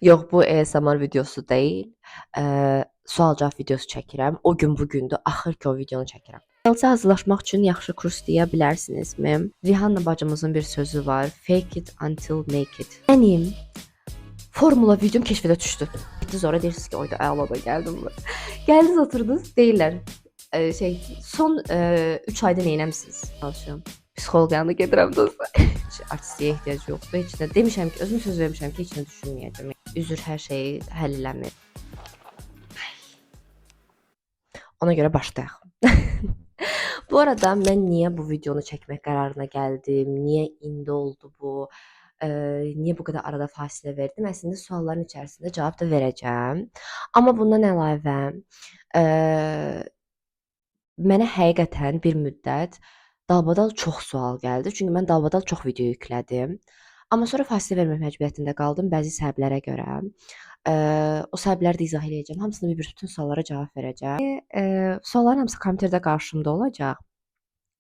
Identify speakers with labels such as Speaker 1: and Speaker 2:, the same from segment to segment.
Speaker 1: Yox, bu ASMR videosu deyil. Sual-cavab videosu çəkirəm. O gün bu gündür. Axır ki, o videonu çəkirəm. IELTS-ə hazırlaşmaq üçün yaxşı kurs deyə bilərsinizmi? Rihanna bacımızın bir sözü var. Fake it until make it. Mənim formula videom keşfədə düşdü. Sonra deyirsiniz ki, oyda əla gəldim mi? Gəldiniz oturdunuz, deyirlər. Son 3 ayda nə etmisiniz? Çalışıram. Psixoloq yanına gedirəm dostlar. Heç artistliyə ehtiyac yoxdur. Heç nə demişəm ki, özümə söz vermişəm ki, heç nə düşünməyəcəm. Üzr hər şeyi həll eləmir. Ona görə başlayaq. Bu arada mən niyə bu videonu çəkmək qərarına gəldim? Niyə indi oldu bu? Niyə bu qədər arada fasilə verdim? Əslində sualların içərisində cavab da verəcəm. Amma bundan əlavə mənə həqiqətən bir müddət dalbadal çox sual gəldi. Çünki mən dalbadal çox video yüklədim. Amma sonra fasilə vermək məcburiyyətində qaldım bəzi səbəblərə görə. O səbəbləri də izah eləyəcəm. Hamısına bir bütün suallara cavab verəcəm. Sualların hamısı kompüterdə qarşımda olacaq.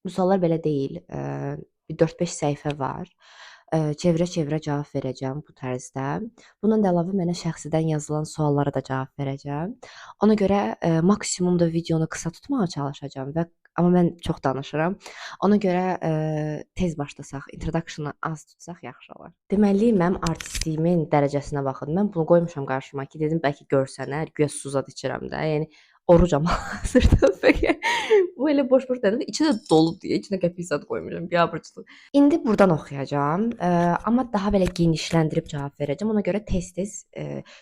Speaker 1: Bu suallar belə deyil. Bir 4-5 səhifə var. Çevirə-çevirə cavab verəcəm bu tərzdə. Bundan da əlavə mənə şəxsidən yazılan suallara da cavab verəcəm. Ona görə maksimum da videonu qısa tutmağa çalışacağam amma mən çox danışıram. Ona görə tez başlasaq, introduction-ı az tutsaq yaxşı olar. Deməli, mənim artistliyimin dərəcəsinə baxın. Mən bunu qoymuşam qarşıma ki, dedim bəlkə görsənər, güya suzad içirəm də. Yəni orucam hazırda bəlkə. Bu elə boş-boş dedim. İçi də doludur. İçinə qəpik zad qoymuşam. Biabırçılıq. İndi buradan oxuyacağam. Amma daha belə genişləndirib cavab verəcəm. Ona görə tez-tez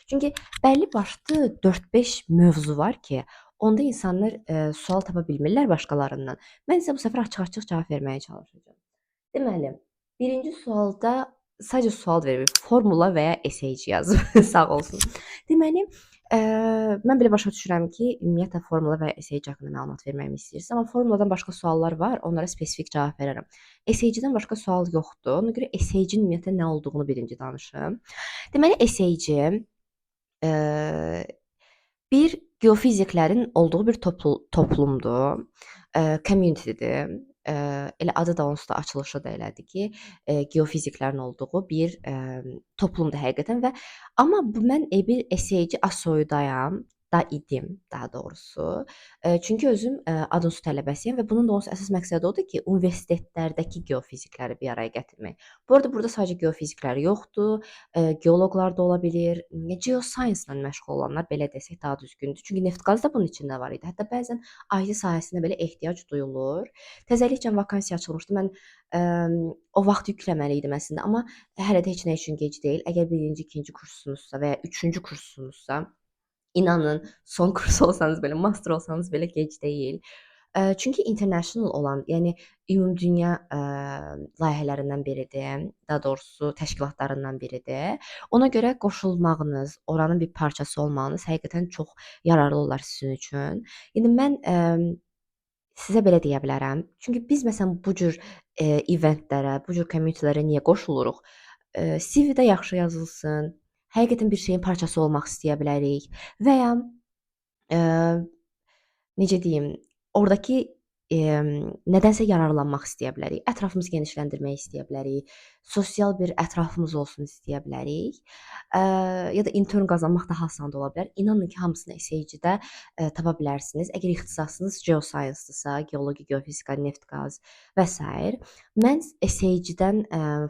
Speaker 1: çünki bəlli başlı 4-5 mövzu var ki, onda insanlar sual tapa bilmirlər başqalarından. Mən isə bu səfər açıq-açıq cavab verməyə çalışacağam. Deməli, birinci sualda sadəcə sual verir. Formula və ya SH yazıb. Sağ olsun. Deməli, mən belə başa düşürəm ki, ümumiyyətlə formula və SH haqqında məlumat verməyimi istəyirsiniz, amma formuladan başqa suallar var, onlara spesifik cavab verərəm. SH-dən başqa sual yoxdur. Ona görə SH-in ümumiyyətlə nə olduğunu birinci danışım. Deməli, SH bir geofiziklərin olduğu bir toplumdur. Community'dir. Elə adı da onsuz da açılışı da elədir ki, geofiziklərin olduğu bir toplumdur həqiqətən amma mən bir SH Asoyudayam da idim daha doğrusu. Çünki özüm adın-su tələbəsiyəm və bunun da onsuz əsas məqsədi odur ki, universitetlərdəki geofizikləri bir araya gətirmək. Bu arada burada sadəcə geofiziklər yoxdur, geoloqlar da ola bilir, geoscience-la məşğul olanlar belə desək daha düzgündür. Çünki neft-qaz da bunun içində var idi. Hətta bəzən IT sahəsində belə ehtiyac duyulur. Təzəlikcə vakansiya açılmışdı. Mən o vaxt yükləməli idim əslində, amma hələ də heç nə üçün gec deyil. Əgər birinci, ikinci kursunuzsa və ya üçüncü kursunuzsa, İnanın, son kurs olsanız belə, master olsanız belə gec deyil. Çünki international olan, yəni ümumdünya layihələrindən biridir, daha doğrusu təşkilatlarından biridir. Ona görə qoşulmağınız, oranın bir parçası olmağınız həqiqətən çox yararlı olar sizin üçün. İndi mən sizə belə deyə bilərəm. Çünki biz məsələn bu cür eventlərə, bu cür communitylərə niyə qoşuluruq? CV-də yaxşı yazılsın, həqiqətən bir şeyin parçası olmaq istəyə bilərik və ya necə deyim, oradakı nədənsə yararlanmaq istəyə bilərik. Ətrafımızı genişləndirmək istəyə bilərik. Sosial bir ətrafımız olsun istəyə bilərik. Ya da intern qazanmaq daha asan da ola bilər. İnanın ki, hamısını SH-də tapa bilərsiniz. Əgər ixtisasınız geoscience-dırsa, geologiya, geofizika, neft-qaz və s. Mən SH-dən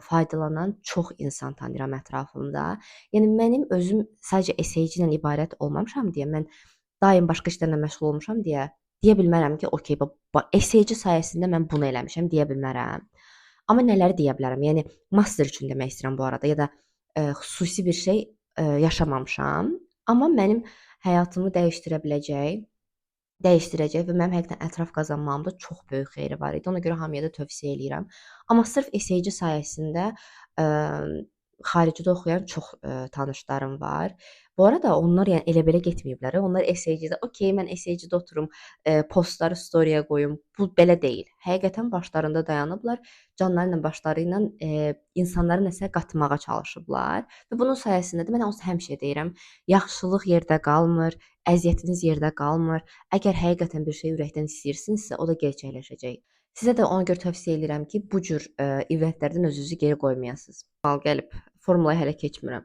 Speaker 1: faydalanan çox insan tanıyıram ətrafımda. Yəni mənim özüm sadəcə SH ilə ibarət olmamışam deyə, mən daim başqa işlərlə məşğul olmuşam deyə bilmərəm ki, okey, SH sayəsində mən bunu eləmişəm deyə bilmərəm. Amma nələri deyə bilərəm? Yəni master üçün demək istəyirəm bu arada ya da xüsusi bir şey yaşamamışam, amma mənim həyatımı dəyişdirəcək və mənim həqiqətən ətraf qazanmağımda çox böyük xeyri var idi. Ona görə hamıya da tövsiyə eləyirəm. Amma sırf SH sayəsində xaricdə oxuyan çox tanışlarım var. Bu arada onlar yəni elə belə getməyiblər. Onlar SH-də, okey, mən SH-də oturum, postları storyaya qoyum. Bu belə deyil. Həqiqətən başlarında dayanıblar, canları ilə başları ilə insanları nəsə qatmağa çalışıblar və bunun sayəsində də mən onsuz həmişə deyirəm, yaxşılıq yerdə qalmır, əziyyətiniz yerdə qalmır. Əgər həqiqətən bir şey ürəkdən istəyirsinizsə, o da gerçəkləşəcək. Sizə də ona görə tövsiyə edirəm ki, bu cür eventlərdən özünüzü geri qoymayasınız. Mal gəlib, formulaya hələ keçmirəm.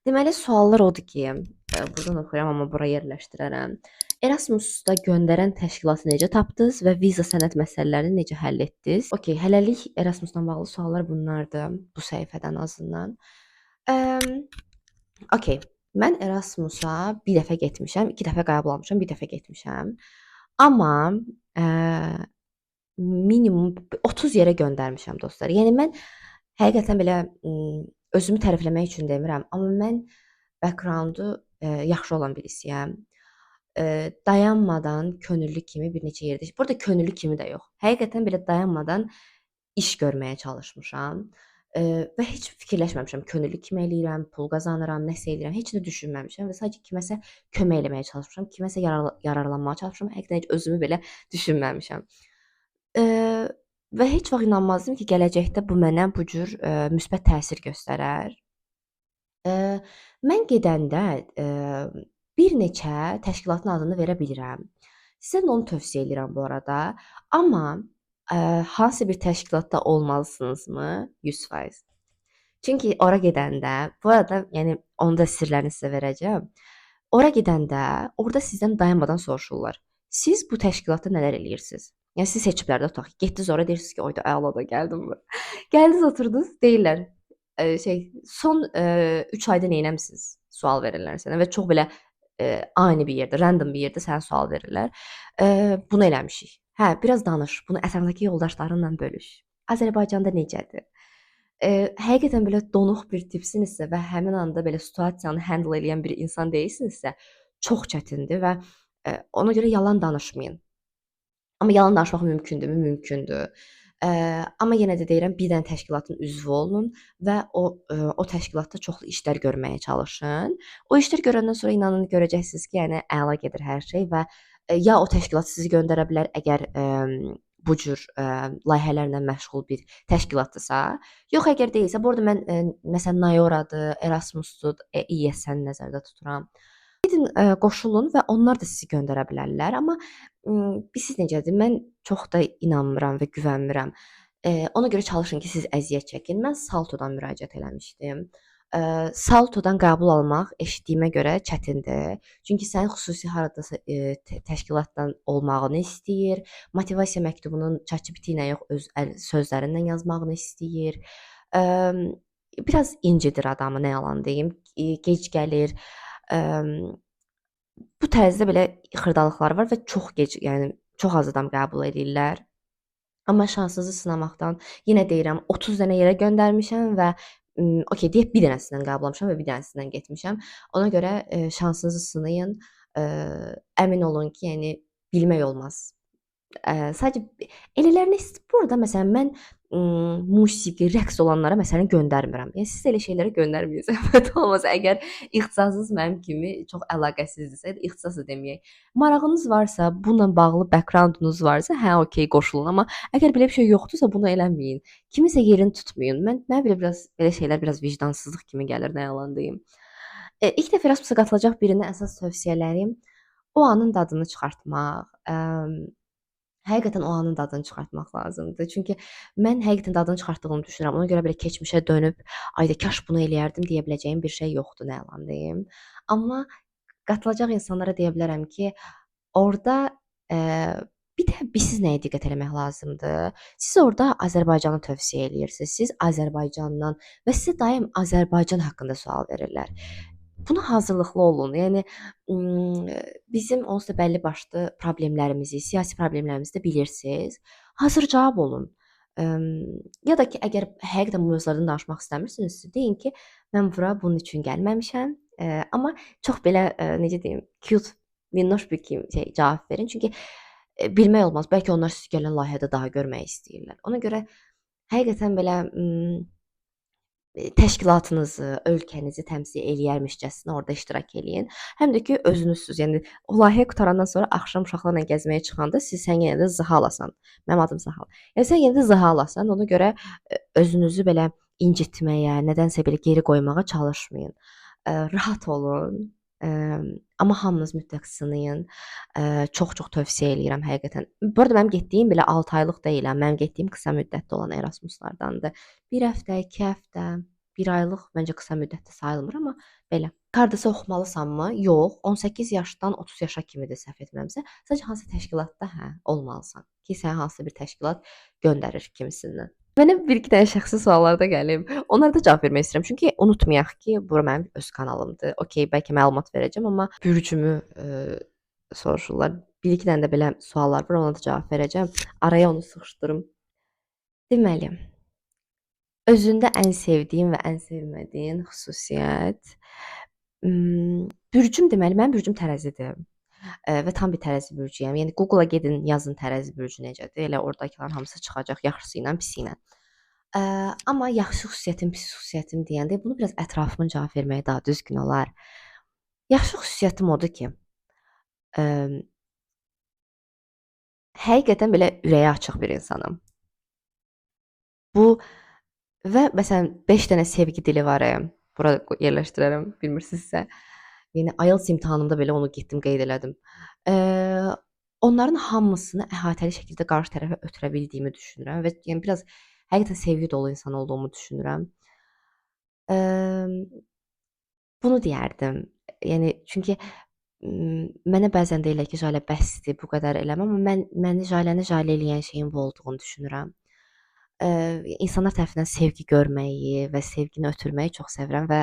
Speaker 1: Deməli, suallar odur ki, burdan oxuyuram, amma bura yerləşdirərəm. Erasmusda göndərən təşkilatı necə tapdınız və viza sənəd məsələlərini necə həll etdiniz? Okay, hələlik Erasmusla bağlı suallar bunlardır, bu səhifədən azından. Okay, mən Erasmusa bir dəfə getmişəm, 2 dəfə qəbul almışam, bir dəfə getmişəm. Amma minimum 30 yerə göndərmişəm dostlar. Yəni mən həqiqətən belə özümü tərifləmək üçün demirəm, amma mən backgroundu yaxşı olan birisiyəm. Dayanmadan könüllü kimi bir neçə yerdə. Burada könüllü kimi də yox. Həqiqətən belə dayanmadan iş görməyə çalışmışam. Və heç fikirləşməmişəm könüllü kimi eləyirəm, pul qazanıram, nəsə eləyirəm, heç nə düşünməmişəm və sadəcə kiməsə kömək eləməyə çalışmışam, kiməsə yararlanmağa çalışmışam. Həqiqətən heç özümü belə düşünməmişəm. Və heç vaxt inanmazdım ki, gələcəkdə bu mənə bu cür müsbət təsir göstərər. Mən gedəndə bir neçə təşkilatın adını verə bilirəm. Sizə də onu tövsiyə edirəm bu arada. Amma hansı bir təşkilatda olmalısınızmı? 100%. Çünki ora gedəndə, bu arada, yəni onun da sirlərini sizə verəcəm. Ora gedəndə, orada sizdən dayanmadan soruşurlar. Siz bu təşkilatda nələr eləyirsiniz? Yəni siz seçiblər də tutaq ki, getdiniz ora deyirsiniz ki, oyda əla da gəldim bura. Gəldiniz oturdunuz, deyirlər, son 3 ayda nə etmisiniz? Sual verirlər sənə və çox belə ani bir yerdə, random bir yerdə sənə sual verirlər. Bunu eləmişik. Hə, biraz danış. Bunu ətrafdakı yoldaşlarınla bölüş. Azərbaycanda necədir? Həqiqətən belə donuq bir tipsinizsə və həmin anda belə situasiyanı handle eləyən bir insan deyilsinizsə, çox çətindir və ona görə yalan danışmayın. Amma yalan danışmaq mümkündürmü? Mümkündür. Amma yenə də deyirəm, bir dənə təşkilatın üzvü olun və o təşkilatda çoxlu işlər görməyə çalışın. O işlər görəndən sonra inanın görəcəksiniz ki, yəni əla gedir hər şey və ya o təşkilat sizi göndərə bilər əgər bu cür layihələrlə məşğul bir təşkilatdırsa. Yox, əgər deyilsə, bu arada mən məsələn Nayoradır, Erasmusdur, ESN nəzərdə tuturam. Gedin qoşulun və onlar da sizi göndərə bilərlər. Amma siz necədir? Mən çox da inanmıram və güvənmirəm. Ona görə çalışın ki, siz əziyyət çəkin. Mən Saltodan müraciət eləmişdim. Saltodan qəbul almaq eşitdiyimə görə çətindir. Çünki sənin xüsusi haradasa təşkilatdan olmağını istəyir. Motivasiya məktubunun ChatGPT ilə yox, öz sözlərindən yazmağını istəyir. Biraz incidir adamı, nə yalan deyim. Gec gəlir. Bu tərzdə belə xırdalıqlar var və çox gec, yəni çox az adam qəbul edirlər. Amma şansınızı sınamaqdan yenə deyirəm 30 dənə yerə göndərmişəm və okey deyək bir dənəsindən qəbul almışam və bir dənəsindən getmişəm. Ona görə şansınızı sınayın. Əmin olun ki, yəni bilmək olmaz. Sadəcə elələrini burada məsələn mən musiqi, rəqs olanlara məsələn göndərmirəm. Yəni siz elə şeylərə göndərməyin. Zəhmət olmasa əgər ixtisasınız mənim kimi çox əlaqəsizdirsə, ixtisas da deməyək. Marağınız varsa, bununla bağlı backgroundunuz varsa, hə okey qoşulun. Amma əgər belə bir şey yoxdursa bunu eləməyin. Kimisə yerini tutmayın. Mənə belə şeylər biraz vicdansızlıq kimi gəlir, nə yalan deyim. İlk dəfə Erasmusa qatılacaq birinə əsas tövsiyələrim o anın dadını çıxartmaq. Həqiqətən o anın dadını çıxartmaq lazımdır. Çünki mən həqiqətən dadını çıxartdığımı düşünürəm. Ona görə belə keçmişə dönüb, ayda kaş bunu eləyərdim deyə biləcəyim bir şey yoxdur, nə yalan deyim. Amma qatılacaq insanlara deyə bilərəm ki, orada bir də siz nəyə diqqət eləmək lazımdır? Siz orada Azərbaycanı tövsiyə eləyirsiniz. Siz Azərbaycandan və sizə daim Azərbaycan haqqında sual verirlər. Buna hazırlıqlı olun. Yəni bizim onsuz da bəlli başlı problemlərimizi, siyasi problemlərimizi də bilirsiniz. Hazır cavab olun. Ya da ki, əgər həqiqətən bu mövzulardan danışmaq istəmirsinizsə, deyin ki, mən bura bunun üçün gəlməmişəm. Amma çox belə necə deyim, cute, minnoş bir cavab verin. Çünki bilmək olmaz. Bəlkə onlar siz gələn layihədə daha görmək istəyirlər. Ona görə həqiqətən belə təşkilatınızı, ölkənizi təmsil eləyərmişcəsinə orada iştirak eləyin. Həm də ki, özünüzsüz. Yəni o layihə qutarandan sonra axşam uşaqlarla gəzməyə çıxanda sən yenə də zıha alasan. Mənim adım Zahal. Yəni sən yenə də zıha alasan. Ona görə özünüzü belə incitməyə, nədənsə belə geri qoymağa çalışmayın. Rahat olun. Amma hamınız mütləq sınayın. Çox-çox tövsiyə eləyirəm həqiqətən. Bu arada mənim getdiyim belə 6 aylıq deyiləm. Mənim getdiyim qısa müddətli olan Erasmuslardandır. 1 həftə, 2 həftə, 1 aylıq məncə qısa müddətdə sayılmır, amma belə. Hardasa oxumalısanmı? Yox. 18 yaşdan 30 yaşa kimidir səhv etmirəmsə. Sadəcə hansı təşkilatda olmalısan ki, səni hansısa bir təşkilat göndərir kimisindən. Mənim 1-2 dənə şəxsi suallar da gəlib. Onlara da cavab vermək istəyirəm. Çünki unutmayaq ki, bura mənim öz kanalımdır. Okay, bəlkə məlumat verəcəm, amma bürcümü soruşurlar. 1-2 dənə də belə suallar var, ona da cavab verəcəm. Araya onu sıxışdırım. Deməli, özündə ən sevdiyin və ən sevmədiyin xüsusiyyət. Bürcüm deməli, mənim bürcüm tərəzidir. Və tam bir tərəzi bürcüyəm. Yəni Google-a gedin, yazın tərəzi bürcü necədir. Elə oradakıların hamısı çıxacaq, yaxşısı ilə, pisi ilə. Amma yaxşı xüsusiyyətim, pis xüsusiyyətim deyəndə bunu biraz ətrafımın cavab verməyi daha düzgün olar. Yaxşı xüsusiyyətim odur ki, həqiqətən belə ürəyi açıq bir insanam. Bu və məsələn 5 dənə sevgi dili var. Bura yerləşdirərəm, bilmirsinizsə. Yəni IELTS imtahanımda belə onu getdim qeyd elədim. Onların hamısını əhatəli şəkildə qarşı tərəfə ötürə bildiyimi düşünürəm və yəni biraz həqiqətən sevgi dolu insan olduğumu düşünürəm. Bunu deyərdim. Yəni çünki mənə bəzən deyirlər ki, Jalə bəsdir, bu qədər eləmə, amma məni Jaləni Jalə eləyən şeyin bu olduğunu düşünürəm. İnsanlar tərəfindən sevgi görməyi və sevgini ötürməyi çox sevirəm və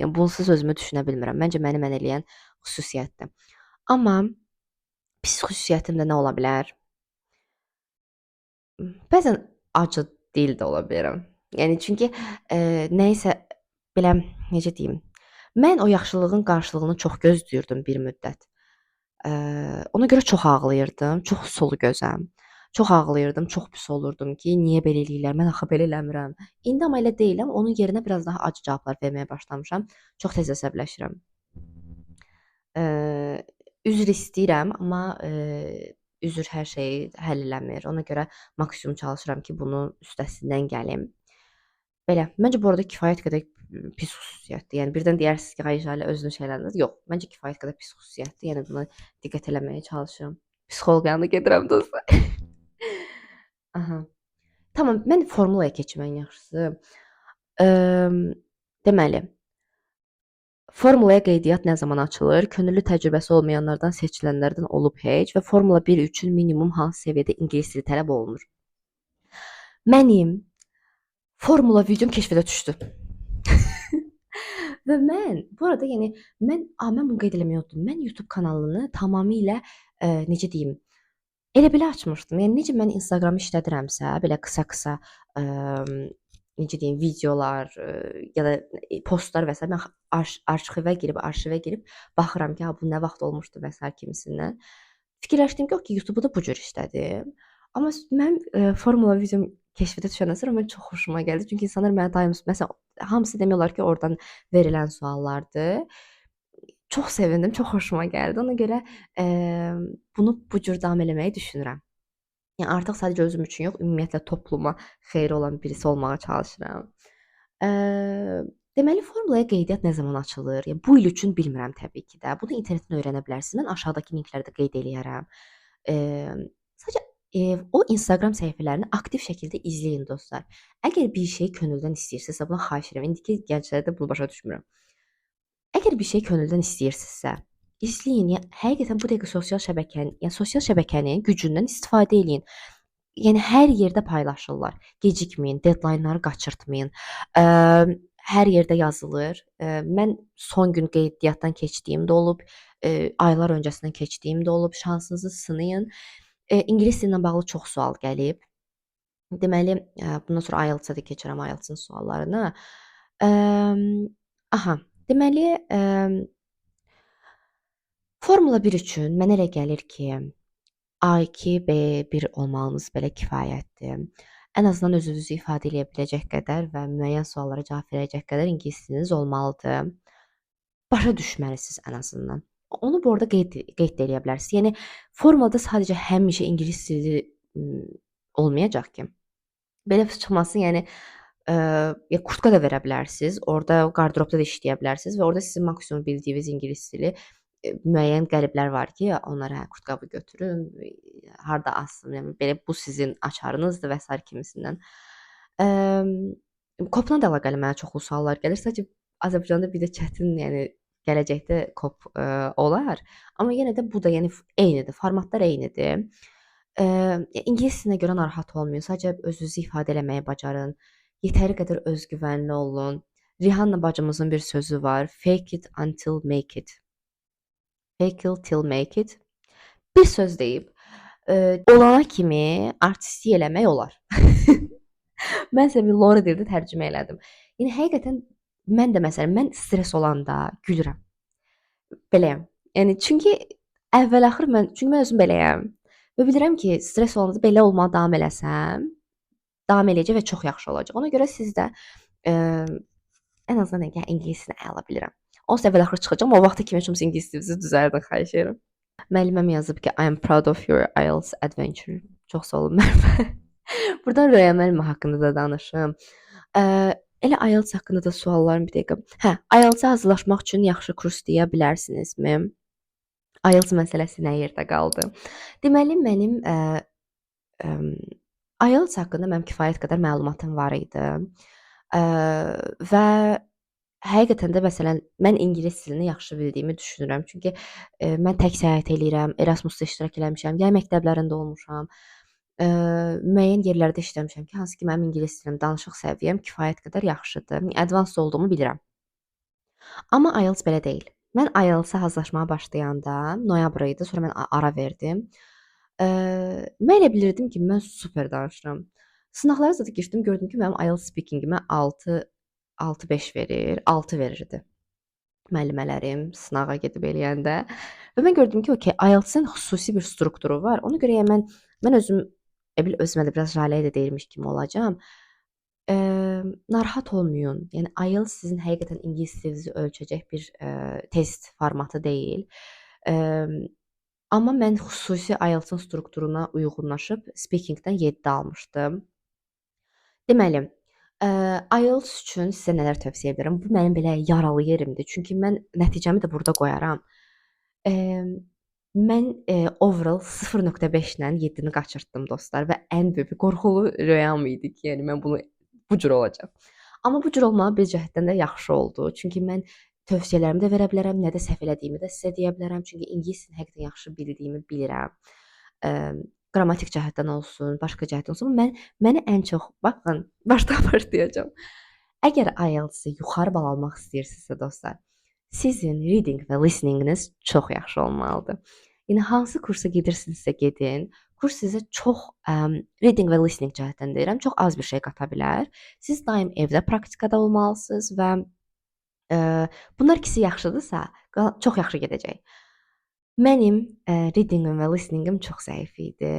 Speaker 1: yəni bunsuz özümü düşünə bilmirəm. Məncə məni mən eləyən xüsusiyyətdir. Amma pis xüsusiyyətim də nə ola bilər? Bəzən acı dil də ola bilərəm. Yəni çünki nəyisə belə necə deyim? Mən o yaxşılığın qarşılığını çox gözləyirdim bir müddət. Ona görə çox ağlayırdım, çox sulu gözəm. Çox ağlayırdım, çox pis olurdum ki, niyə belə eləyirlər? Mən axı belə eləmirəm. İndi amma elə deyiləm. Onun yerinə biraz daha acı cavablar verməyə başlamışam. Çox tez əsəbləşirəm. Üzr istəyirəm, amma üzr hər şeyi həll eləmir. Ona görə maksimum çalışıram ki, bunun üstəsindən gəlim. Belə, məncə bu arada kifayət qədər pis xüsusiyyətdir. Yəni birdən deyərsiniz ki, ay Jalə özünü şeyləndiniz. Yox, məncə kifayət qədər pis xüsusiyyətdir. Yəni buna diqqət eləməyə çalışıram. Psixoloq yanına gedirəm dostlar. Aha. Tamam, mən formulaya keçim ən yaxşısı. Deməli, formulaya qeydiyyat nə zaman açılır? Könüllü təcrübəsi olmayanlardan seçilənlərdən olub heç və Formula 1 üçün minimum hansı səviyyədə ingilis dili tələb olunur? Mənim formula videom keşfətə düşdü. Və mən bu arada yəni mən bunu qeyd eləməyi unutdum. Mən YouTube kanalını tamamilə necə deyim, elə belə açmışdım. Yəni necə mən Instagramı işlədirəmsə, belə qısa-qısa necə deyim, videolar ya da postlar və s. mən arşivə girib baxıram ki, bu nə vaxt olmuşdu və s. kimisindən. Fikirləşdim ki, okey, YouTube-u da bu cür işlədim. Amma mən formula videom keşfətə düşəndən sonra mən çox xoşuma gəldi. Çünki insanlar mənə daim məsələn hamısı demək olar ki, oradan verilən suallardır. Çox sevindim, çox xoşuma gəldi. Ona görə bunu bu cür davam eləməyi düşünürəm. Yəni artıq sadəcə özüm üçün yox, ümumiyyətlə topluma xeyri olan birisi olmağa çalışıram. Deməli formulaya qeydiyyat nə zaman açılır? Yəni bu il üçün bilmirəm təbii ki də. Bunu internetdən öyrənə bilərsiniz. Mən aşağıdakı linklərdə qeyd eləyərəm. Sadəcə o Instagram səhifələrini aktiv şəkildə izləyin dostlar. Əgər bir şey könüldən istəyirsinizsə, buna xahiş edirəm. İndiki gənclərdə bunu başa düşmürəm. Əgər bir şey könüldən istəyirsinizsə, izləyin. Yəni həqiqətən bu dəqiqə sosial şəbəkənin gücündən istifadə eləyin. Yəni hər yerdə paylaşırlar. Gecikməyin, deadline-ları qaçırtmayın. Hər yerdə yazılır. Mən son gün qeydiyyatdan keçdiyim də olub, aylar öncəsindən keçdiyim də olub. Şansınızı sınayın. İngilis dili ilə bağlı çox sual gəlib. Deməli, bundan sonra IELTS-a da keçirəm, IELTS-ın suallarını. Deməli, Formula 1 üçün mənə elə gəlir ki, A2, B1 olmağınız belə kifayətdir. Ən azından özünüzü ifadə edə biləcək qədər və müəyyən suallara cavab verəcək qədər ingilis diliniz olmalıdır. Başa düşməlisiniz ən azından. Onu bu arada qeyd də eləyə bilərsiniz. Yəni formulada sadəcə həmişə ingilis dili olmayacaq ki. Belə çıxmasın, yəni ya kurtka da verə bilərsiniz. Orada qardırobda da işləyə bilərsiniz və orada sizin maksimum bildiyiniz ingilis dili müəyyən qəliblər var ki, onlara kurtqabı götürün, harda assın, yəni belə bu sizin açarınızdır və s. kimisindən. COP-la da əlaqəli mənə çoxlu suallar gəlir. Sadəcə Azərbaycanda bir də çətin, yəni gələcəkdə COP olar. Amma yenə də bu da yəni eynidir, formatlar eynidir. İngilis dilinə görə narahat olmayın. Sadəcə özünüzü ifadə eləməyi bacarın. Yetəri qədər özgüvənli olun. Rihanna bacımızın bir sözü var. Fake it until make it. Fake it till make it. Bir söz deyib, olana kimi artistlik eləmək olar. Mən isə bir Lori dildə tərcümə elədim. Yəni həqiqətən mən də məsələn mən stress olanda gülürəm. Beləyəm. Yəni çünki əvvəl-axır çünki mən özüm beləyəm. Və bilirəm ki, stress olanda belə olmağa davam eləsəm, davam eləyəcək və çox yaxşı olacaq. Ona görə siz də ən azından yəni ingilisini əla bilirəm. Onsuz əvvəl-axır çıxacağam. O vaxta kimi heç kimsə ingilis dilinizi düzəldin, xahiş edirəm. Müəlliməm yazıb ki, I am proud of your IELTS adventure. Çox sağ olun müəllimə. Buradan Röya müəllimə haqqında da danışım. Elə IELTS haqqında da suallarım bir dəqiqə. Hə, IELTS-a hazırlaşmaq üçün yaxşı kurs deyə bilərsinizmi? IELTS məsələsi nə yerdə qaldı? Deməli, mənim IELTS haqqında mənim kifayət qədər məlumatım var idi. Və həqiqətən də məsələn mən ingilis dilini yaxşı bildiyimi düşünürəm. Çünki mən tək səyahət eləyirəm, Erasmusda iştirak eləmişəm, yay məktəblərində olmuşam. Müəyyən yerlərdə işləmişəm ki, hansı ki mənim ingilis dilim danışıq səviyyəm kifayət qədər yaxşıdır. Advanced olduğumu bilirəm. Amma IELTS belə deyil. Mən IELTS-a hazırlaşmağa başlayanda noyabr idi, sonra mən ara verdim. Mən elə bilirdim ki, mən super danışıram. Sınaqlara zədə keçdim, gördüm ki, mənim IELTS speakingimə 6-5 verir, 6 verirdi müəllimələrim sınağa gedib eləyəndə. Və mən gördüm ki, okey, IELTS-ın xüsusi bir strukturu var. Ona görə yəni mən özüm özümə də biraz Jaleyə də deyirmiş kimi olacağam. Narahat olmayın. Yəni IELTS sizin həqiqətən ingilis dilinizi ölçəcək bir test formatı deyil. Amma mən xüsusi IELTS-ın strukturuna uyğunlaşıb speakingdən 7 almışdım. Deməli, IELTS üçün sizə nələr tövsiyə edirəm? Bu mənim belə yaralı yerimdir. Çünki mən nəticəmi də burada qoyaram. Mən overall 0.5 ilə 7-ni qaçırtdım dostlar və ən böyük qorxulu rüyam idi ki, yəni mən bu cür olacaq. Amma bu cür olmağı bir cəhətdən də yaxşı oldu. Çünki mən tövsiyələrimi də verə bilərəm, nə də səhv elədiyimi də sizə deyə bilərəm. Çünki ingilis dilini həqiqətən yaxşı bildiyimi bilirəm. Qrammatik cəhətdən olsun, başqa cəhətdən olsun. Məni ən çox, baxın, başdan başlayacağam. Əgər IELTS-i yuxarı bal almaq istəyirsinizsə dostlar, sizin reading və listeninginiz çox yaxşı olmalıdır. Yəni hansı kursa gedirsinizsə gedin, kurs sizə çox reading və listening cəhətdən deyirəm, çox az bir şey qata bilər. Siz daim evdə praktikada olmalısınız və bunlar ikisi yaxşıdırsa, çox yaxşı gedəcək. Mənim readingim və listeningim çox zəif idi.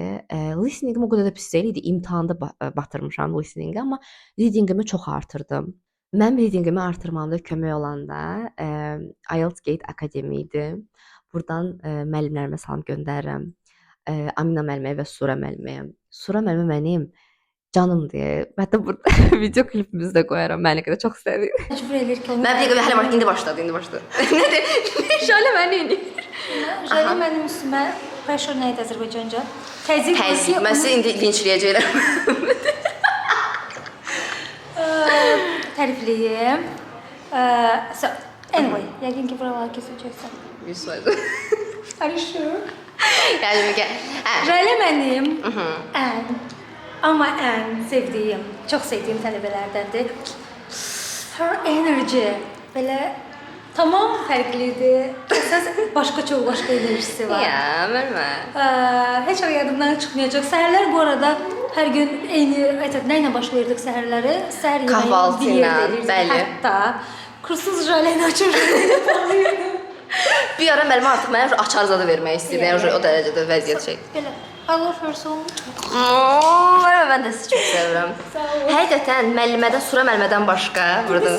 Speaker 1: Listeningim o qədər də pis deyil idi. İmtahanda batırmışam listeningi, amma readingimi çox artırdım. Mənim readingimi artırmamda kömək olan da IELTS Gate Academy idi. Buradan müəllimlərimə salam göndərirəm. Amina müəlliməyə və Sura müəlliməyə. Sura müəllimə mənim canımdır. Hətta burada video klipimizi də qoyaram. Məni qədər çox sevir.
Speaker 2: Məcbur edir ki, onu...
Speaker 1: Mən hələ bax, indi başladı. Nədir? Şöyle məni eləyir.
Speaker 2: Jale mənim üstümə pressure nə idi Azərbaycanca? Təzyiq.
Speaker 1: Mən sizi indi linçləyəcəklər.
Speaker 2: Tərifləyim. So, anyway, yəqin ki, buraları kesəcəksən.
Speaker 1: 100%.
Speaker 2: Are you sure?
Speaker 1: Yəni,
Speaker 2: Jale mənim ən sevdiyim, çox sevdiyim tələbələrdəndir. Her energy belə tamam fərqlidir. Əsas çox başqa enerjisi var.
Speaker 1: Ya, mənmə.
Speaker 2: Heç o yadımdan çıxmayacaq. Səhərlər bu arada hər gün eyni, nə ilə başlayırdıq səhərləri? Səhər yeməyi
Speaker 1: kahvaltı ilə, bəli.
Speaker 2: Hətta kursuz Jale'ni açırdım.
Speaker 1: Bir ara müəllimə artıq mənə açar zadı vermək istəyirdi. Yəni o dərəcədə vəziyyət şey.
Speaker 2: Belə, I love her so much.
Speaker 1: Mən də sizi çox sevirəm. Həqiqətən müəllimədən, Sura müəllimədən başqa burada.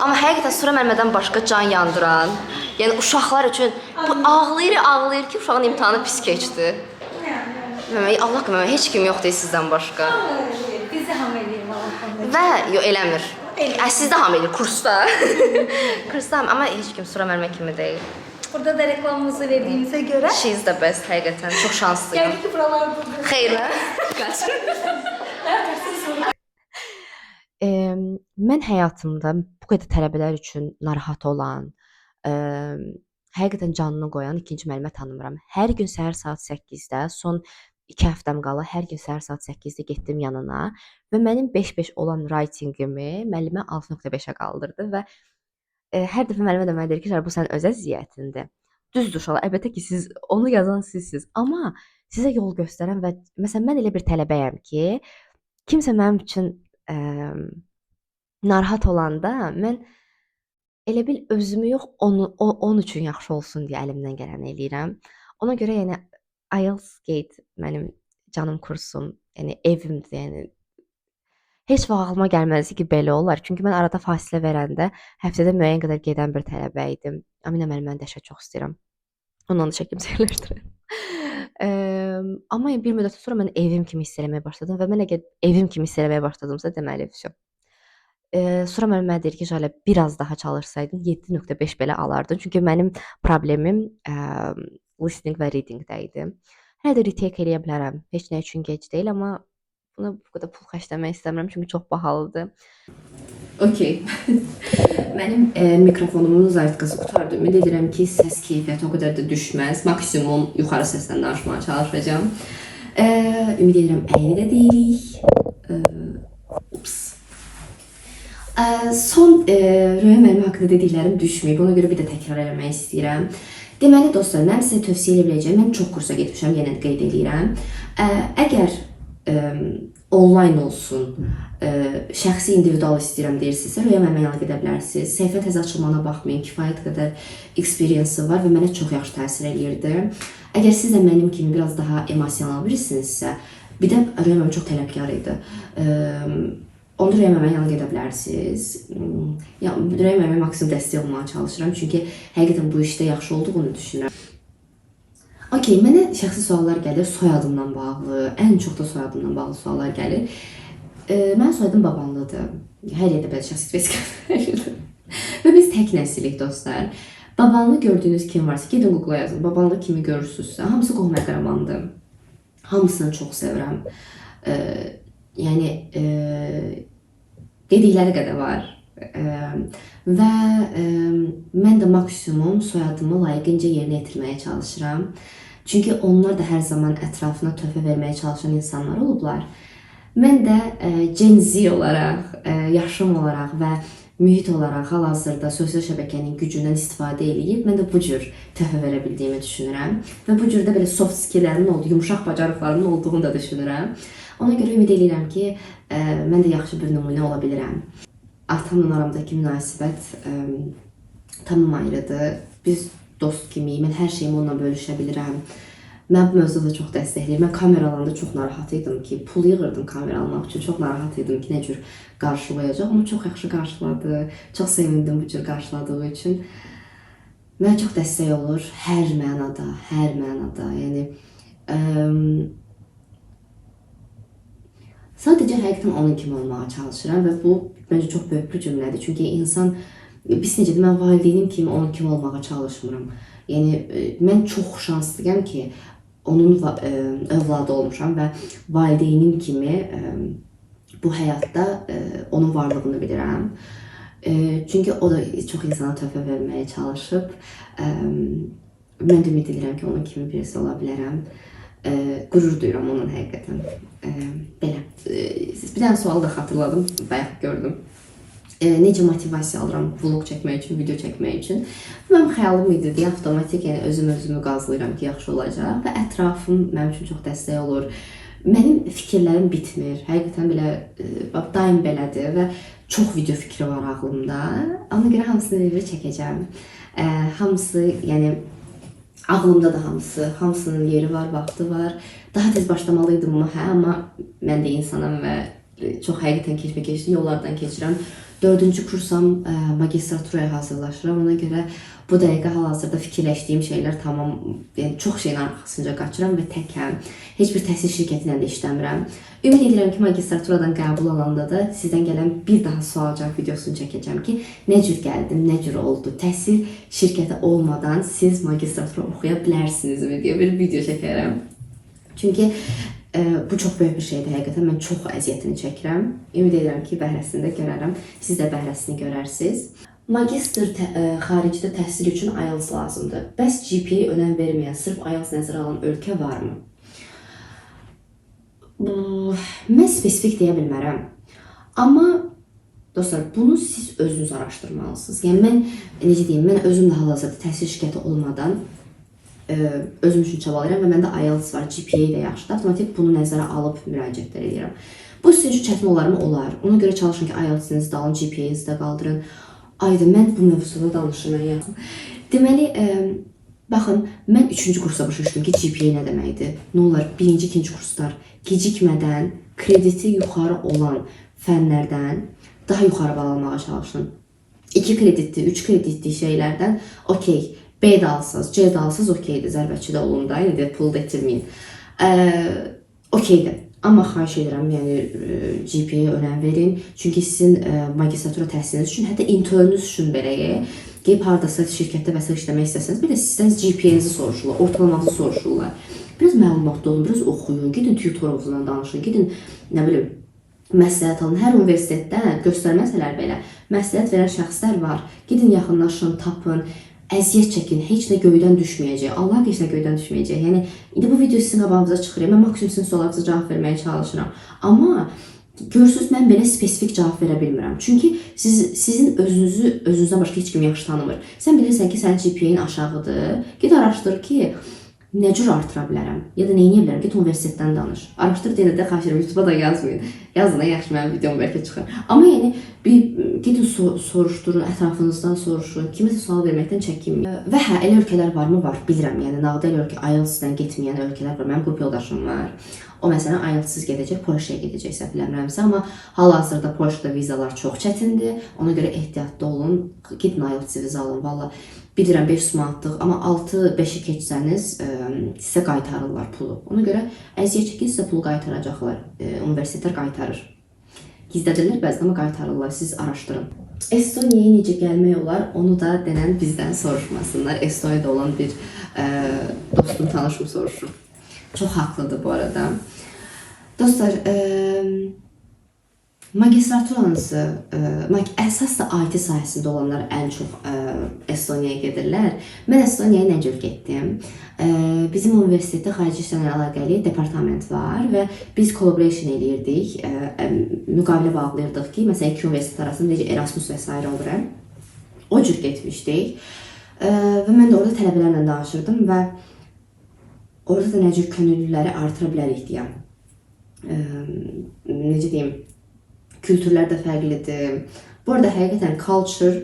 Speaker 1: Amma həqiqətən Sura müəllimədən başqa can yandıran, yəni uşaqlar üçün bu ağlayır ki, uşağın imtahanı pis keçdi. Allah qımə, heç kim yoxdur sizdən başqa.
Speaker 2: Bizi ham eləyir Allah.
Speaker 1: Və yox eləmir. Siz də ham eləyir kursda. Kursda amma heç kim Sura müəllimə kimi deyil.
Speaker 2: Burada da reklamımızı verdiyimizə görə.
Speaker 1: She's the best həqiqətən. Çox şanslıyam.
Speaker 2: Gəldi ki, buralar burada.
Speaker 1: Xeyr. Qaç. Mən həyatımda bu qədər tələbələr üçün narahat olan, emm, həqiqətən canını qoyan ikinci müəllimə tanımıram. Hər gün səhər saat 8-də, son 2 həftəm qala hər gün səhər saat 8-də getdim yanına və mənim 5-5 olan writingimi müəllimə 6.5-ə qaldırdı və hər dəfə müəllimə də mənə deyir ki, bu sənin öz əziyyətindir. Düzdür uşaqlar, əlbəttə ki, siz onu yazan sizsiz, amma sizə yol göstərən və məsələn mən elə bir tələbəyəm ki, kimsə mənim üçün narahat olanda mən elə bil özümü yox, onun üçün yaxşı olsun deyə əlimdən gələni eləyirəm. Ona görə yəni IELTS Gate mənim canım kursum, yəni evimdir, yəni heç vaxt ağlıma gəlməzdi ki, belə olar. Çünki mən arada fasilə verəndə həftədə müəyyən qədər gedən bir tələbə idim. Əminəm müəlliməni dəhşət çox istəyirəm. Ondan da çəkim çəkilirdim. Amma bir müddət sonra mən evim kimi hiss eləməyə başladım və mən əgər evim kimi hiss eləməyə başladımsa, deməli vəsə. Sonra müəllim mənə deyir ki, Jalə biraz daha çalışsaydın 7.5 belə alardın. Çünki mənim problemim listening və readingdə idi. Hələ də retake eləyə bilərəm. Heç nə üçün gec deyil, amma buna bu qədər pul xərcləmək istəmirəm çünki çox bahalıdır. Okay. Mənim mikrofonumun zaytqası qurtardı. Ümid edirəm ki, səs keyfiyyəti o qədər də düşməz. Maksimum yuxarı səslə danışmağa çalışacağam. Ümid edirəm əyni də deyirik. Ups. Son Röya müəllim haqqında dediklərim düşməyib. Ona görə bir də təkrar eləmək istəyirəm. Deməli dostlar, mən sizə tövsiyə edə biləcəyim, mən çox kursa getmişəm, yenə də qeyd edirəm. Əgər onlayn olsun, şəxsi individual istəyirəm deyirsinizsə, Röya müəllimə yanına gedə bilərsiniz. Səhifə təzə açılmağına baxmayın, kifayət qədər experience var və mənə çox yaxşı təsir eləyirdi. Əgər siz də mənim kimi biraz daha emosional birisinizsə, bir də Röya müəllim çox tələbkar idi. Onda Röya müəllimə yanına gedə bilərsiniz. Röya müəllimə maksimum dəstək olmağa çalışıram, çünki həqiqətən bu işdə yaxşı olduğunu düşünürəm. Okay, mənə şəxsi suallar gəlir, soyadımdan bağlı, ən çox da soyadımdan bağlı suallar gəlir. Mənim soyadım Babanlıdır. Hər yerdə belə şəxsi spesifikasiya. Və biz tək nəsillik dostlar. Babanlı gördüyünüz kim varsa, gedin Google-a yazın. Babanlı kimi görürsünüzsə, hamısı qohum əqrəbandır. Hamısını çox sevirəm. Yəni, dedikləri qədər var. Və mən də maksimum soyadımı layiqincə yerinə yetirməyə çalışıram. Çünki onlar da hər zaman ətrafına töhfə verməyə çalışan insanlar olublar. Mən də Gen Z olaraq, yaşım olaraq və mühit olaraq hal-hazırda sosial şəbəkənin gücündən istifadə edib, mən də bu cür töhfə verə bildiyimi düşünürəm. Və bu cürdə belə soft skilllərimin olduğu, yumuşaq bacarıqlarımın olduğunu da düşünürəm. Ona görə ümid edirəm ki, mən də yaxşı bir nümunə ola bilirəm. Atamla aramdakı münasibət tamam ayrıdır. Biz dost kimiyik, mən hər şeyimi onunla bölüşə bilirəm. Mən bu mövzuda çox dəstəkləyirəm. Mən kamera alanda çox narahat idim ki, pul yığırdım kamera almaq üçün. Çox narahat idim ki, nə cür qarşılayacaq. Onu çox yaxşı qarşıladı. Çox sevindim bu cür qarşıladığı üçün. Mənə çox dəstək olur. Hər mənada, hər mənada. Yəni, sadəcə həqiqətən onun kimi olmağa çalışıram və bu məncə çox böyük bir cümlədir. Çünki insan, biz necədir, mən valideynim kimi onun kimi olmağa çalışmıram. Yəni, mən çox şanslıyam ki, onun övladı olmuşam və valideynim kimi bu həyatda onun varlığını bilirəm. Çünki o da çox insana töhfə verməyə çalışıb. Mən də ümid edirəm ki, onun kimi birisi ola bilərəm. Qürur duyuram onun həqiqətən. Belə. Bir dənə sualı da xatırladım, bayaq gördüm. Necə motivasiya alıram vlog çəkmək üçün, video çəkmək üçün. Mənim xəyalım idi deyə avtomatik, yəni özümü qazlayıram ki, yaxşı olacaq və ətrafım mənim üçün çox dəstək olur. Mənim fikirlərim bitmir. Həqiqətən belə, daim belədir və çox video fikri var ağlımda. Ona görə hamısını bir çəkəcəm. Hamısı, yəni ağlımda da hamısının yeri var, vaxtı var. Daha tez başlamalıydım amma mən də insanam və çox həqiqətən keçmiş yollardan keçirəm. 4-cü kursam magistraturaya hazırlaşıram. Ona görə bu dəqiqə hal-hazırda fikirləşdiyim şeylər tamam, yəni çox şeyin arxasınca qaçıram və təkəm. Heç bir təhsil şirkəti ilə də işləmirəm. Ümid edirəm ki, magistraturadan qəbul alanda da sizdən gələn bir daha sual-cavab videosunu çəkəcəm ki, nə cür gəldim, nə cür oldu, təhsil şirkəti olmadan siz magistratura oxuya bilərsinizmi deyə bir video çəkərəm. Çünki Bu çox böyük bir şeydir həqiqətən. Mən çox əziyyətini çəkirəm. Ümid edirəm ki, bəhrəsini də görərəm. Siz də bəhrəsini görərsiniz. Magistr xaricdə təhsil üçün IELTS lazımdır. Bəs GPA önəm verməyən, sırf IELTS nəzərə alan ölkə varmı? Mən spesifik deyə bilmərəm. Amma dostlar, bunu siz özünüz araşdırmalısınız. Yəni mən necə deyim, mən özüm də hal-hazırda təhsil şirkəti olmadan özüm üçün çabalayıram və məndə IELTS var, GPA də yaxşıdır. Avtomatik bunu nəzərə alıb müraciətlər edirəm. Bu sizin üçün çətin olarmı? Olar. Ona görə çalışın ki, IELTS-inizi də alın, GPA-nizi də qaldırın. Aydın, mən bu mövzuda danışım. Deməli, baxın, mən 3-cü kursa başa düşdüm ki, GPA nə deməkdir? Nə olar, 1-ci, 2-ci kurslar gecikmədən, krediti yuxarı olan fənlərdən daha yuxarı bal almağa çalışın. 2 kreditli, 3 kreditli şeylərdən okey. B də alsınız, C də alsınız, okeydir, zərbəçidə olun da, indi pul da itirməyin. Okeydir, amma xahiş edirəm, yəni GPA-yə önəm verin. Çünki sizin magistratura təhsiliniz üçün, hətta internünüz üçün belə gəlib haradasa şirkətdə və s. işləmək istəsəniz, bir də sizdən GPA-nizi soruşurlar, ortalamanızı soruşurlar. Biraz məlumatlı olun, biraz oxuyun, gidin tutorovuzla danışın, gidin, nə bilim, məsləhət alın. Hər universitetdən göstərməsələr belə, məsləhət verən şəxslər var. Gidin, yaxınlaşın, tapın. Əziyyət çəkin, heç nə göydən düşməyəcək. Allah heç nə göydən düşməyəcək. Yəni, indi bu video sizin qabağınıza çıxır. Mən maksimum sizin suallarınıza cavab verməyə çalışıram. Amma görürsünüz, mən belə spesifik cavab verə bilmirəm. Çünki sizin özünüzdən başqa heç kim yaxşı tanımır. Sən bilirsən ki, sənin GPA-in aşağıdır. Gid araşdır ki, nə cür artıra bilərəm? Ya da neyini bilərəm? Git universitetdən danış. Araşdır deyəndə də xahiş edirəm, YouTube-a da yazmayın. Yazın da yaxşı, mənim videom bəlkə çıxır. Amma yəni, gidin soruşturun, ətrafınızdan soruşun, kimisə sual verməkdən çəkinməyin. Və hə, elə ölkələr varmı? Var, bilirəm. Yəni, nağda elə ölkə, IELTS-dən getməyən ölkələr var. Mənim qrup yoldaşım var. O, məsələn, IELTS-siz gedəcək, Polşaya gedəcəksə, bilmirəmsə. Amma hal-hazırda Polşada vizalar çox çətindir. Ona görə ehtiyatlı olun. Gidin IELTS viza alın, valla. Bilirəm 500 manatlıq, amma 6-5-i keçsəniz sizə qaytarırlar pulu. Ona görə əziyyət çəkin, sizə pulu qaytaracaqlar. Universitetlər qaytarır. Gizlədirlər bəzən, amma qaytarırlar. Siz araşdırın. Estoniyaya necə gəlmək olar, onu da denən bizdən soruşmasınlar. Estoniyada olan bir dostum, tanışım soruşur. Çox haqlıdır bu arada. Dostlar, magistraturanızı, əsas da IT sahəsində olanlar ən çox Estoniyaya gedirlər. Mən Estoniyaya nə cür getdim? Bizim universitetdə xarici işlərlə əlaqəli departament var və biz collaboration eləyirdik, müqavilə bağlayırdıq ki, məsələn, iki universitet arasında necə Erasmus və s. olur. O cür getmişdik və mən də orada tələbələrlə danışırdım və orada da nə cür könüllüləri artıra bilərik deyəm. Necə deyim? Kültürlər də fərqlidir. Bu arada həqiqətən culture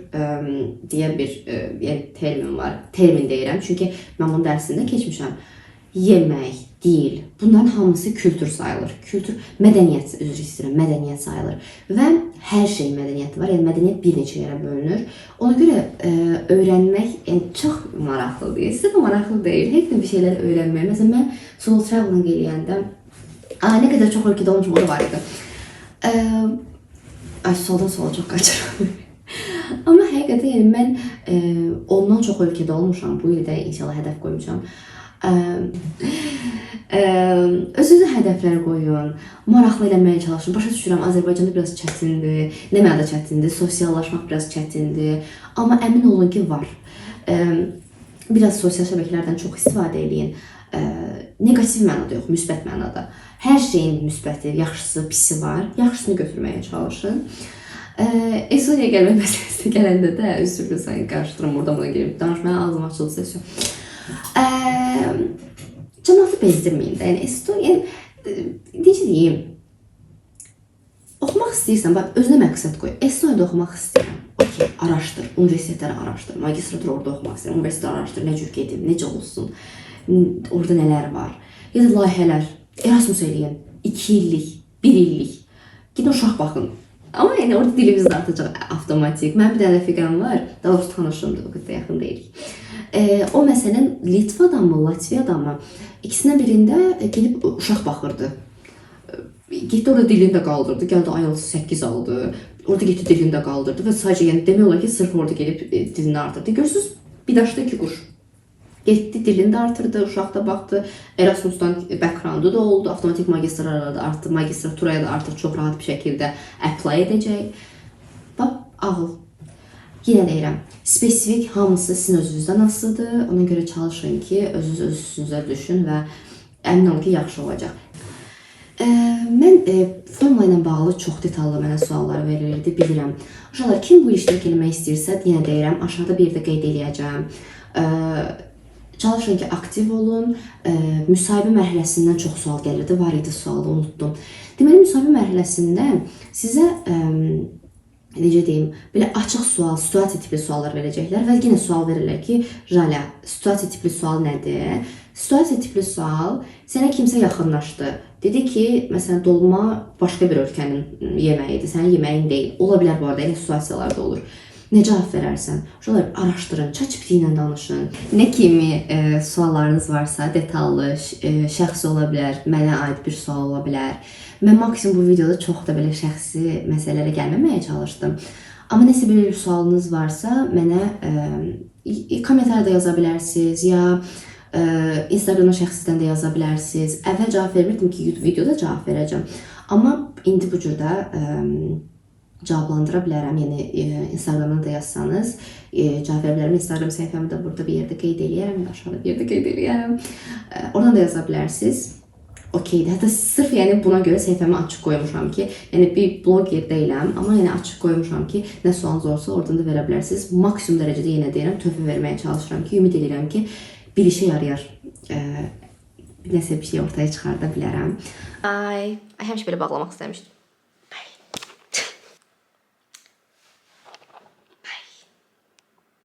Speaker 1: deyə bir termin var. Termin deyirəm, çünki mən bunun dərsində keçmişəm. Yemək, dil, bunların hamısı kültür sayılır. Kültür, mədəniyyət, üzr istəyirəm, mədəniyyət sayılır. Və hər şey mədəniyyəti var, yəni mədəniyyət bir neçə yerə bölünür. Ona görə öyrənmək çox maraqlıdır. Sizə də maraqlı deyil, həqiqətən bir şeylər öyrənmək. Məsələn, mən solo traveling eləyəndə, nə qədər çox ölkədə olmuşum, o da var idi. Soldan sola çox qaçıram. Amma həqiqətən yəni mən ondan çox ölkədə olmuşam. Bu ildə inşallah hədəf qoymuşam. Özünüzə hədəflər qoyun, maraqlı eləməyə çalışın. Başa düşürəm, Azərbaycanda biraz çətindir, nə mənada çətindir, sosiallaşmaq biraz çətindir. Amma əmin olun ki, var. Biraz sosial şəbəkələrdən çox istifadə eləyin. Negativ mənada yox, müsbət mənada. Hər şeyin müsbəti, yaxşısı, pisi var. Yaxşısını götürməyə çalışın. Estoniyaya gəlmək məsələsinə gələndə də üstürlü sayın qarşıdırım, oradan buna gelib danışmaya ağzım açıldı səsiyon. Cəmaatı bezdirməyin də. Yəni Estoniya, necə deyim, oxumaq istəyirsən, bax, özünə məqsəd qoy. Estoniyada oxumaq istəyirəm. Okey, araşdır, universitetləri araşdır. Magistratura orada oxumaq istəyirəm. Universitetləri araşdır, nə cür gedim, necə olsun, orada nələr var. Ya da layihələr, Erasmus eləyin, 2 illik, 1 illik. Gidin uşaq baxın. Amma yəni orada dilimiz də artacaq avtomatik. Mənim bir dənə rəfiqəm var, daha doğrusu tanışımdır, o qədər yaxın deyilik. O məsələn Litvadan mı, Latviyadan mı? İkisindən birində gedib uşaq baxırdı. Getdi orada dilini də qaldırdı, gəldi IELTS 8 aldı. Orada getdi dilini də qaldırdı və sadəcə yəni demək olar ki, sırf orada gelib dilini artırdı. Görürsünüz, bir daşda iki quş.
Speaker 3: Getdi, dilini də artırdı, uşaq da baxdı. Erasmusdan backgroundu da oldu. Avtomatik magistratura da artıq, magistraturaya da artıq çox rahat bir şəkildə apply edəcək. Bax, ağıl. Yenə deyirəm, spesifik hamısı sizin özünüzdən asılıdır. Ona görə çalışın ki, özünüz öz üstünüzə düşün və əmin olun ki, yaxşı olacaq. Mən formula ilə bağlı çox detallı mənə suallar verilirdi, bilirəm. Uşaqlar, kim bu iştirak eləmək istəyirsə, yenə deyirəm, aşağıda bir də qeyd eləyəcəm. Çalışın ki, aktiv olun. Müsahibə mərhələsindən çox sual gəlirdi, var idi sualı, unutdum. Deməli, müsahibə mərhələsində sizə necə deyim, belə açıq sual, situasiya tipli suallar verəcəklər və yenə sual verirlər ki, Jalə, situasiya tipli sual nədir? Situasiya tipli sual, sənə kimsə yaxınlaşdı. Dedi ki, məsələn, dolma başqa bir ölkənin yeməyidir, sənin yeməyin deyil. Ola bilər bu arada, elə situasiyalar da olur. Nə cavab verərsən? Uşaqlar, araşdırın, ChatGPT ilə danışın. Nə kimi suallarınız varsa, detallı, şəxsi ola bilər, mənə aid bir sual ola bilər. Mən maksimum bu videoda çox da belə şəxsi məsələlərə gəlməməyə çalışdım. Amma nəsə belə bir sualınız varsa, mənə kommentarda yaza bilərsiniz, ya Instagramda şəxsidən də yaza bilərsiniz. Əvvəl cavab vermirdim ki, videoda cavab verəcəm. Amma indi bu cürdə cavablandıra bilərəm. Yəni Instagramdan da yazsanız cavab verə bilərəm. Instagram səhifəmi də burada bir yerdə qeyd eləyərəm, aşağıda bir yerdə qeyd eləyərəm. Oradan da yaza bilərsiniz. Okeydir. Hətta sırf yəni buna görə səhifəmi açıq qoymuşam ki, yəni bir bloger deyiləm, amma yəni açıq qoymuşam ki, nə sualınız olsa oradan da verə bilərsiniz. Maksimum dərəcədə yenə deyirəm, töhfə verməyə çalışıram ki, ümid edirəm ki, bir işə yarayar. Nəsə bir şey ortaya çıxarda bilərəm. Ay, həmişə belə bağlamaq istəmişdim.